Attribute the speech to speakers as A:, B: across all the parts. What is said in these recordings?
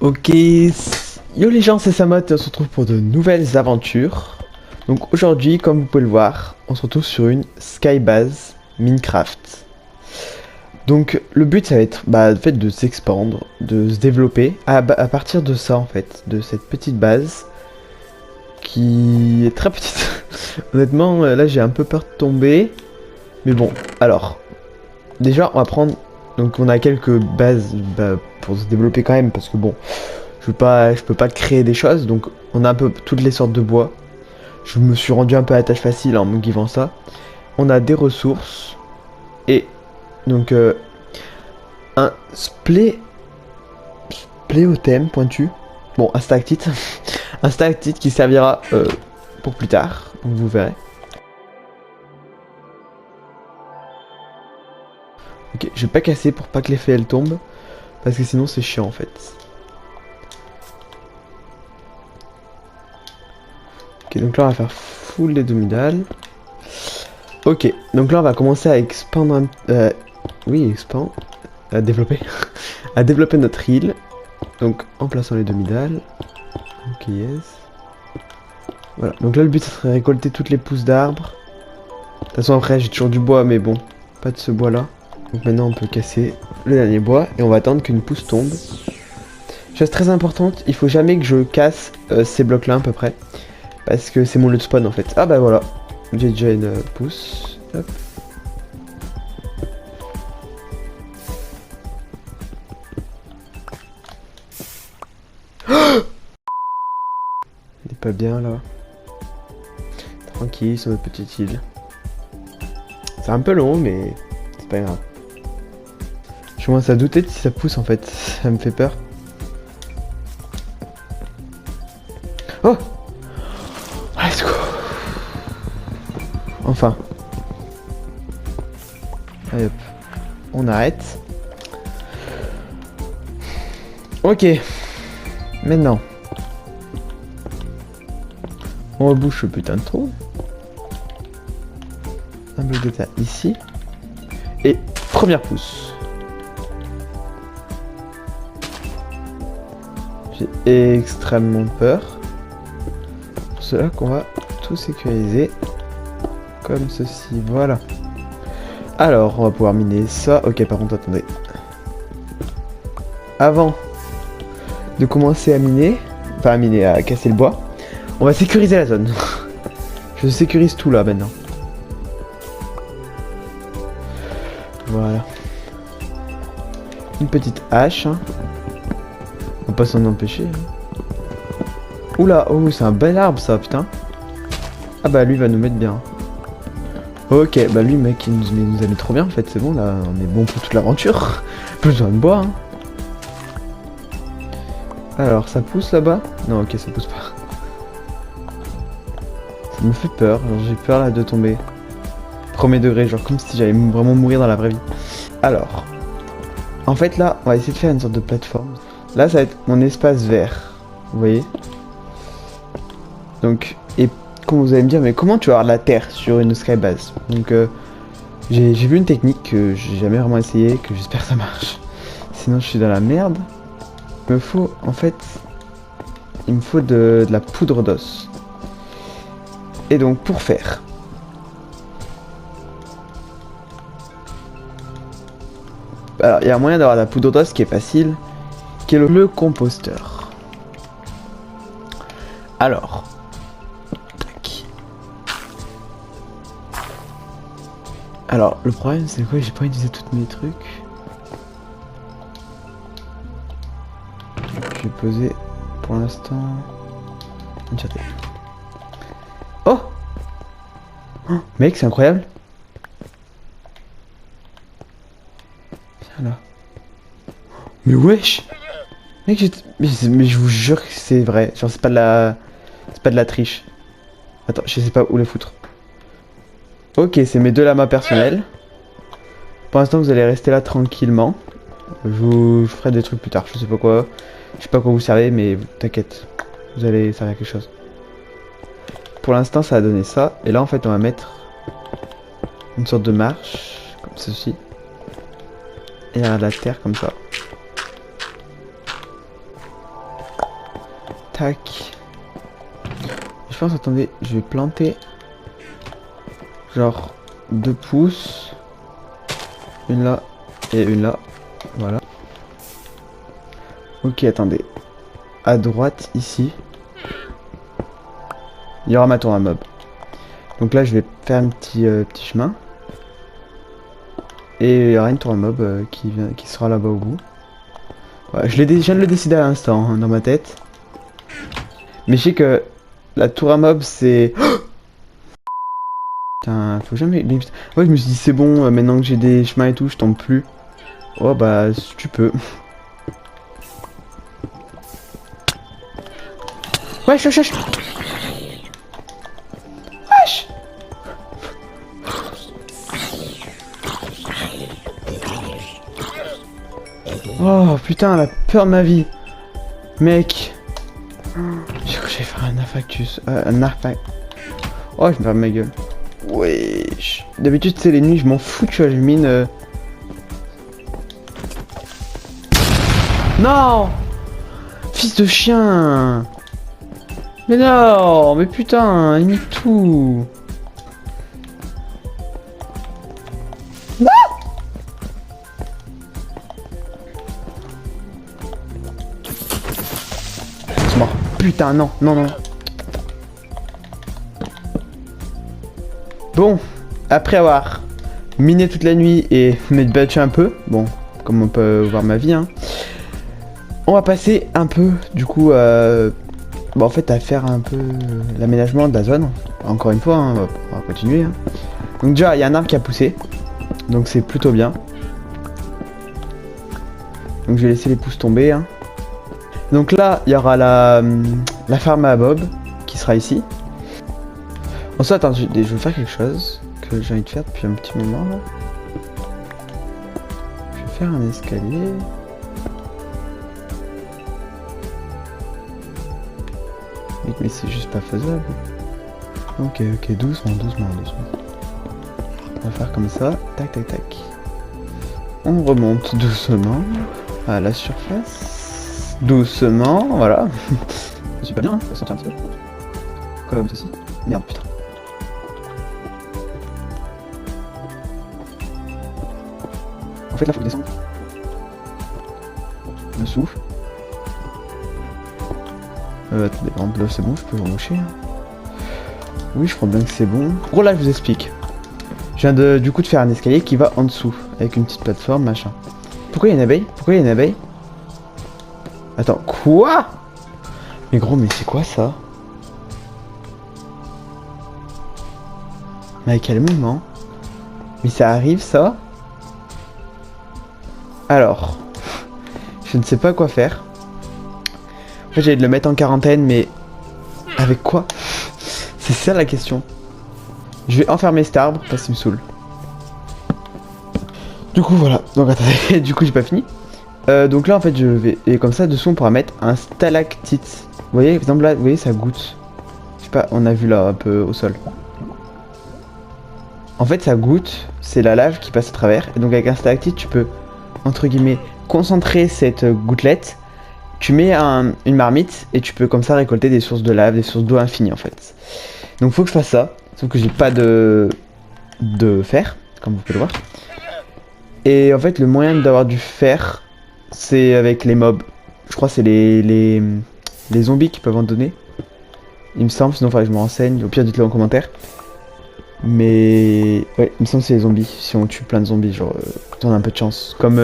A: Ok, yo les gens, c'est Samot et on se retrouve pour de nouvelles aventures. Donc aujourd'hui, comme vous pouvez le voir, on se retrouve sur une skybase Minecraft. Donc le but ça va être en fait, de s'expandre, de se développer à partir de ça en fait, de cette petite base qui est très petite. Honnêtement, là j'ai un peu peur de tomber. Mais bon, alors, déjà on va prendre, donc on a quelques bases pour se développer quand même parce que bon, je peux pas créer des choses, donc on a un peu toutes les sortes de bois. Je me suis rendu un peu à la tâche facile en me givant ça. On a des ressources et donc un spléothème pointu. Bon, un stalactite, un stalactite qui servira pour plus tard, donc vous verrez. Ok, je vais pas casser pour pas que l'effet elle tombe, parce que sinon c'est chiant en fait. Ok, donc là on va faire full les demi-dalles. Ok, donc là on va commencer à expandre expand, à développer, à développer notre île. Donc en plaçant les demi-dalles. Ok, yes. Voilà, donc là le but ça serait de récolter toutes les pousses d'arbres. De toute façon après j'ai toujours du bois mais bon, pas de ce bois là. Donc maintenant on peut casser le dernier bois et on va attendre qu'une pousse tombe. Chose très importante, il faut jamais que je casse ces blocs là à peu près. Parce que c'est mon lieu de spawn en fait. Ah bah voilà, j'ai déjà une pousse. Hop. Il est pas bien là. Tranquille sur notre petite île. C'est un peu long mais c'est pas grave. Je commence à douter de si ça pousse en fait. Ça me fait peur. Oh! Let's go! Enfin. Allez hop. On arrête. Ok. Maintenant. On rebouche le putain de trou. Un bloc de terre ici. Et première pousse. J'ai extrêmement peur. Pour cela qu'on va tout sécuriser. Comme ceci, voilà. Alors, on va pouvoir miner ça. Ok, par contre, attendez. Avant de commencer à miner, enfin à miner, à casser le bois, on va sécuriser la zone. Je sécurise tout là maintenant. Voilà. Une petite hache. Hein. On va pas s'en empêcher. Hein. Oula, oh, c'est un bel arbre ça, putain. Ah bah lui va nous mettre bien. Ok, bah lui mec, il nous a mis trop bien en fait, c'est bon là, on est bon pour toute l'aventure. Plus besoin de bois. Hein. Alors, ça pousse là-bas? Non, ok, ça pousse pas. Ça me fait peur, genre j'ai peur là de tomber. Premier degré, genre comme si j'allais vraiment mourir dans la vraie vie. Alors, en fait là, on va essayer de faire une sorte de plateforme. Là, ça va être mon espace vert, vous voyez? Donc, et comme vous allez me dire, mais comment tu vas avoir de la terre sur une skybase? Donc, j'ai vu une technique que j'ai jamais vraiment essayé, que j'espère que ça marche. Sinon, je suis dans la merde. Il me faut, en fait, il me faut de la poudre d'os. Et donc, pour faire... Alors, il y a un moyen d'avoir de la poudre d'os qui est facile, qui est le composteur. Alors... Tac. Alors, le problème, c'est quoi? J'ai pas utilisé tous mes trucs. Je vais poser pour l'instant une châtaigne. Oh, oh mec, c'est incroyable. Viens là. Mais wesh. Mec, mais je vous jure que c'est vrai. Genre, c'est pas de la... C'est pas de la triche. Attends, je sais pas où les foutre. Ok, c'est mes deux lamas personnels. Pour l'instant, vous allez rester là tranquillement. Je ferai des trucs plus tard, je sais pas quoi. Je sais pas à quoi vous servez, mais t'inquiète. Vous allez servir à quelque chose. Pour l'instant, ça a donné ça. Et là, en fait, on va mettre une sorte de marche, comme ceci. Et il y a de la terre comme ça. tac. Je pense, attendez, je vais planter genre 2 pouces. Une là et une là. Voilà. Ok, attendez. À droite, ici, il y aura ma tour à mob. Donc là, je vais faire un petit chemin. Et il y aura une tour à mob qui sera là-bas au bout. Ouais, je viens de le décider à l'instant hein, dans ma tête. Mais je sais que la tour à mob c'est... Putain, faut jamais... Ouais, je me suis dit c'est bon, maintenant que j'ai des chemins et tout, je tombe plus. Oh bah, tu peux. Wesh, wesh, wesh. Wesh. Oh putain, la peur de ma vie. Mec. J'ai cru que j'allais faire un infarctus. Un infarct. Oh, je me ferme ma gueule. Wesh. D'habitude, c'est les nuits, je m'en fous, tu vois, je mine. Non. Fils de chien. Mais non, mais putain, il nique tout. Non. C'est mort. Putain, non, non, non. Bon, après avoir miné toute la nuit et m'être battu un peu, bon, comme on peut voir ma vie, hein, on va passer un peu, du coup, bon, en fait, à faire un peu l'aménagement de la zone. Encore une fois, hein, on va continuer. Hein. Donc déjà, il y a un arbre qui a poussé, donc c'est plutôt bien. Donc je vais laisser les pousses tomber. Hein. Donc là, il y aura la farm à Bob qui sera ici. Ensuite, attends, je vais faire quelque chose que j'ai envie de faire depuis un petit moment là. Je vais faire un escalier. Mais c'est juste pas faisable. Ok, ok, doucement, doucement, doucement. On va faire comme ça. Tac, tac, tac. On remonte doucement à la surface. Doucement, voilà. C'est pas bien, hein, ça sortir un petit peu. Comme ceci. Merde, putain. En fait, là, faut que je descende. Le souffle. Attendez, par exemple, là, c'est bon, je peux remoucher. Hein. Oui, je crois bien que c'est bon. Gros, là, je vous explique. Je viens du coup de faire un escalier qui va en dessous, avec une petite plateforme, machin. Pourquoi il y a une abeille? Pourquoi il y a une abeille? Attends, quoi? Mais gros, mais c'est quoi ça? Mais à quel moment? Mais ça arrive ça? Alors, je ne sais pas quoi faire. En fait, j'allais de le mettre en quarantaine, mais avec quoi? C'est ça la question. Je vais enfermer cet arbre parce qu'il me saoule. Du coup, voilà. Donc, attendez, du coup, j'ai pas fini. Donc là, en fait, je vais. Et comme ça, dessous, on pourra mettre un stalactite. Vous voyez, par exemple, là, vous voyez, ça goutte. Je sais pas, on a vu là, un peu au sol. En fait, ça goutte, c'est la lave qui passe à travers. Et donc, avec un stalactite, tu peux, entre guillemets, concentrer cette gouttelette. Tu mets une marmite et tu peux comme ça récolter des sources de lave, des sources d'eau infinies en fait. Donc faut que je fasse ça, sauf que j'ai pas de fer, comme vous pouvez le voir. Et en fait le moyen d'avoir du fer, c'est avec les mobs. Je crois que c'est les zombies qui peuvent en donner. Il me semble, sinon il faudrait que je me renseigne, au pire dites-le en commentaire. Mais ouais, il me semble que c'est les zombies, si on tue plein de zombies, genre quand on a un peu de chance. Comme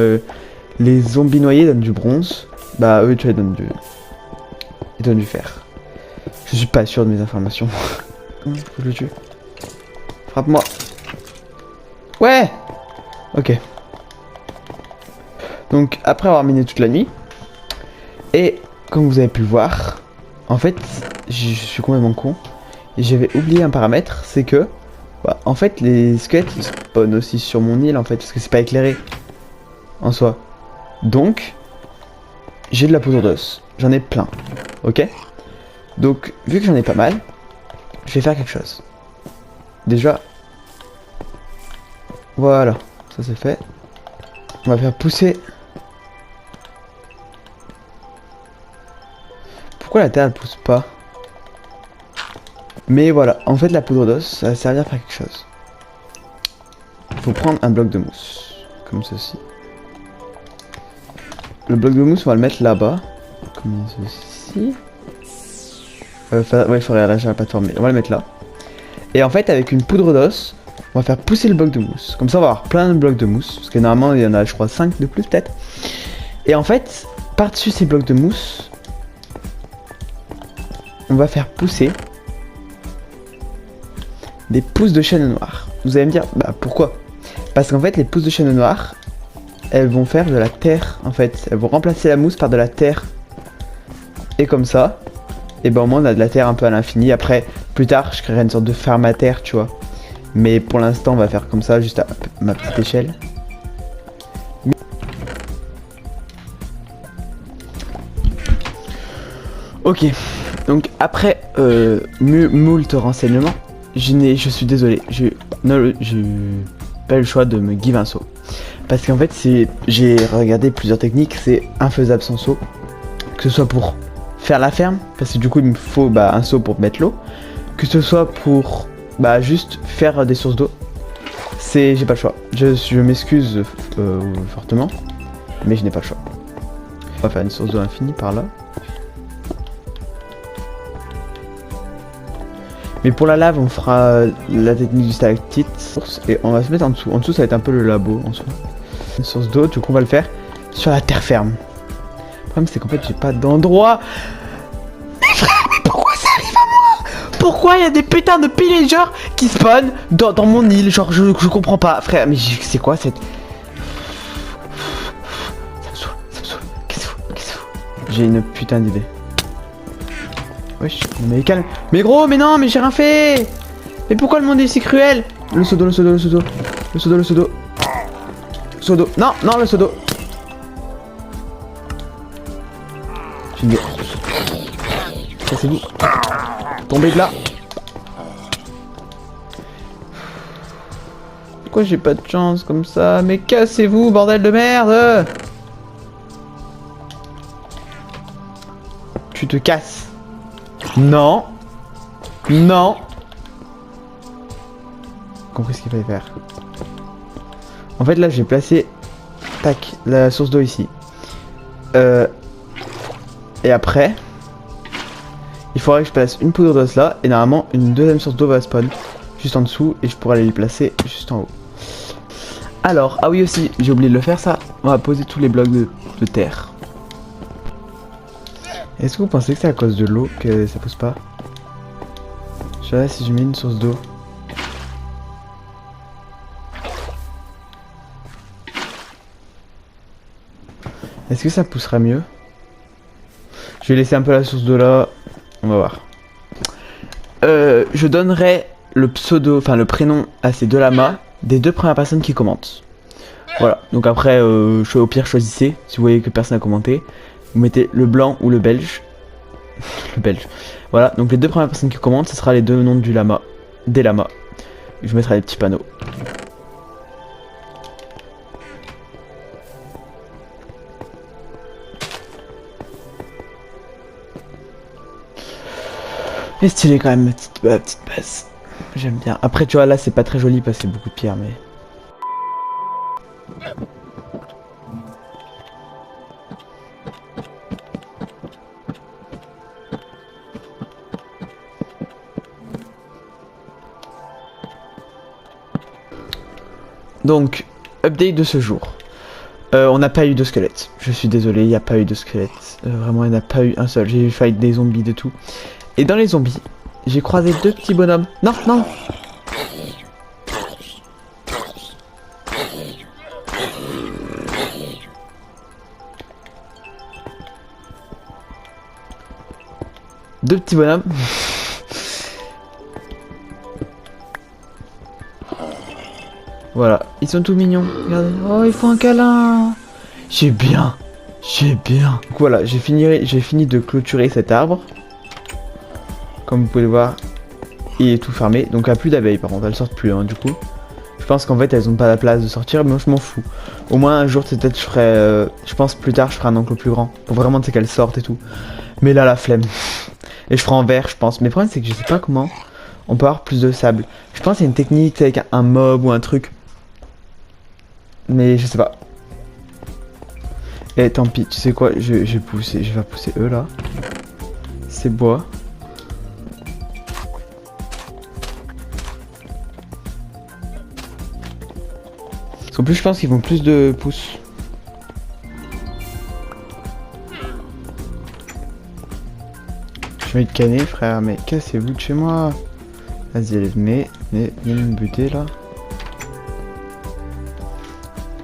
A: les zombies noyés donnent du bronze. Bah eux tu vois ils donnent du fer. Je suis pas sûr de mes informations. Faut que je le tue. Frappe-moi. Ouais. Ok. Donc après avoir miné toute la nuit. Et comme vous avez pu le voir. En fait je suis complètement con. Et j'avais oublié un paramètre. C'est que bah, en fait les squelettes ils spawnent aussi sur mon île en fait. Parce que c'est pas éclairé. En soi. Donc j'ai de la poudre d'os, j'en ai plein, ok? Donc, vu que j'en ai pas mal, je vais faire quelque chose. Déjà, voilà, ça c'est fait. On va faire pousser Pourquoi la terre elle pousse pas? Mais voilà, en fait la poudre d'os, ça va servir à faire quelque chose. Il faut prendre un bloc de mousse, comme ceci. Le bloc de mousse, on va le mettre là-bas, comme ceci. Ouais, il faudrait arracher la plateforme, mais on va le mettre là. Et en fait, avec une poudre d'os, on va faire pousser le bloc de mousse. Comme ça, on va avoir plein de blocs de mousse, parce que normalement, il y en a, je crois, 5 de plus peut-être. Et en fait, par-dessus ces blocs de mousse, on va faire pousser des pousses de chêne noir. Vous allez me dire, bah pourquoi? Parce qu'en fait, les pousses de chêne noir, elles vont faire de la terre, en fait. Elles vont remplacer la mousse par de la terre. Et comme ça, et ben au moins on a de la terre un peu à l'infini. Après, plus tard, je créerai une sorte de ferme à terre, tu vois. Mais pour l'instant, on va faire comme ça, juste à ma petite échelle. Ok, donc après moult renseignements, je suis désolé, j'ai pas eu le choix de me give un saut. Parce qu'en fait, j'ai regardé plusieurs techniques, c'est infaisable sans saut. Que ce soit pour faire la ferme, parce que du coup il me faut un saut pour mettre l'eau. Que ce soit pour juste faire des sources d'eau. J'ai pas le choix. Je m'excuse fortement, mais je n'ai pas le choix. On va faire une source d'eau infinie par là. Mais pour la lave, on fera la technique du stalactite. Et on va se mettre en dessous. En dessous, ça va être un peu le labo en soi. Une source d'eau, du coup, on va le faire sur la terre ferme. Le problème, c'est qu'en fait, j'ai pas d'endroit. Mais frère, mais pourquoi ça arrive à moi? Pourquoi il y a des putains de pillagers qui spawnent dans mon île? Genre, je comprends pas. Frère, mais c'est quoi cette... Ça me saoule, ça me saoule. Qu'est-ce que c'est fou? J'ai une putain d'idée. Wesh, mais calme. Mais gros, mais non, mais j'ai rien fait. Mais pourquoi le monde est si cruel? Le seau d'eau, le seau d'eau, le seau d'eau. Le seau d'eau, le seau d'eau. Seau d'eau. Non, non, le seau d'eau. Cassez-vous. Tombez de là. Pourquoi j'ai pas de chance comme ça? Mais cassez-vous, bordel de merde. Tu te casses. Non. Non. Compris ce qu'il fallait faire. En fait là j'ai placé tac la source d'eau ici. Et après il faudrait que je place une poudre d'os là. Et normalement une deuxième source d'eau va spawn juste en dessous. Et je pourrais aller les placer juste en haut. Alors, ah oui aussi, j'ai oublié de le faire ça. On va poser tous les blocs de terre. Est-ce que vous pensez que c'est à cause de l'eau que ça pousse pas? Je sais pas si je mets une source d'eau. Est-ce que ça poussera mieux? Je vais laisser un peu la source d'eau là. On va voir. Je donnerai le pseudo, enfin le prénom à ces deux lamas des deux premières personnes qui commentent. Voilà. Donc après, au pire choisissez. Si vous voyez que personne n'a commenté, vous mettez le blanc ou le belge. Le belge. Voilà. Donc les deux premières personnes qui commentent, ce sera les deux noms du lama, des lamas. Je mettrai les petits panneaux. Et stylé quand même ma petite base. J'aime bien. Après tu vois là c'est pas très joli parce que c'est beaucoup de pierres mais... Donc, update de ce jour. On n'a pas eu de squelette. Je suis désolé, il n'y a pas eu de squelette. Vraiment, il n'y en a pas eu un seul. J'ai fight des zombies de tout. Et dans les zombies, j'ai croisé deux petits bonhommes. Non, non. Deux petits bonhommes. Voilà, ils sont tout mignons. Regardez. Oh, ils font un câlin. J'ai bien. J'ai bien. Donc voilà, j'ai fini de clôturer cet arbre. Comme vous pouvez le voir, il est tout fermé. Donc il n'y a plus d'abeilles par contre, elles sortent plus hein, du coup. Je Je pense qu'en fait elles ont pas la place de sortir, mais moi je m'en fous. Au moins un jour peut-être je ferai, je pense plus tard je ferai un enclos plus grand. Pour vraiment tu sais qu'elles sortent et tout. Mais là la flemme. Et je ferai en verre je pense. Mais le problème c'est que je sais pas comment on peut avoir plus de sable. Je pense qu'il y a une technique avec un mob ou un truc. Mais je sais pas. Et tant pis, tu sais quoi, je vais pousser eux là. C'est bois. En plus je pense qu'ils vont plus de pouces. Je vais te canner frère, mais cassez-vous de chez moi. Vas-y allez, venez me buter là.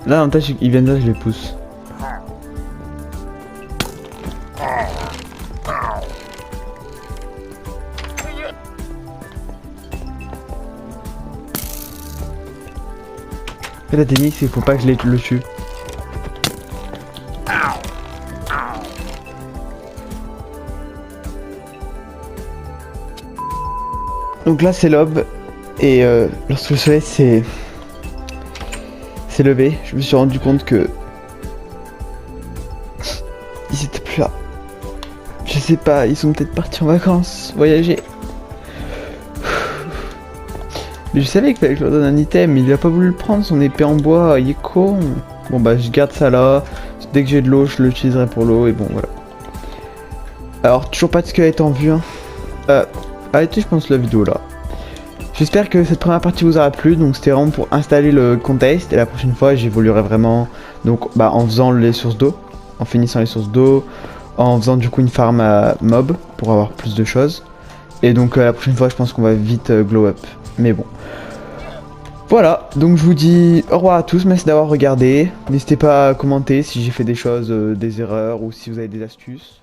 A: Là l'avantage ils viennent là, je les pousse. Et la technique c'est qu'il faut pas que je le tue. Donc là c'est l'aube et lorsque le soleil s'est levé, je me suis rendu compte que ils étaient plus là. Je sais pas, ils sont peut-être partis en vacances, voyager. Mais je savais qu'il fallait que je leur donne un item, mais il a pas voulu le prendre, son épée en bois, il est con. Bon bah je garde ça là, dès que j'ai de l'eau je l'utiliserai pour l'eau et bon voilà. Alors toujours pas de squelette en vue hein. Arrêtez je pense la vidéo là. J'espère que cette première partie vous aura plu, donc c'était vraiment pour installer le contest et la prochaine fois j'évoluerai vraiment donc bah en faisant les sources d'eau, en finissant les sources d'eau, en faisant du coup une farm à mob pour avoir plus de choses. Et donc la prochaine fois je pense qu'on va vite glow up. Mais bon. Voilà, donc je vous dis au revoir à tous, merci d'avoir regardé. N'hésitez pas à commenter si j'ai fait des choses, des erreurs ou si vous avez des astuces.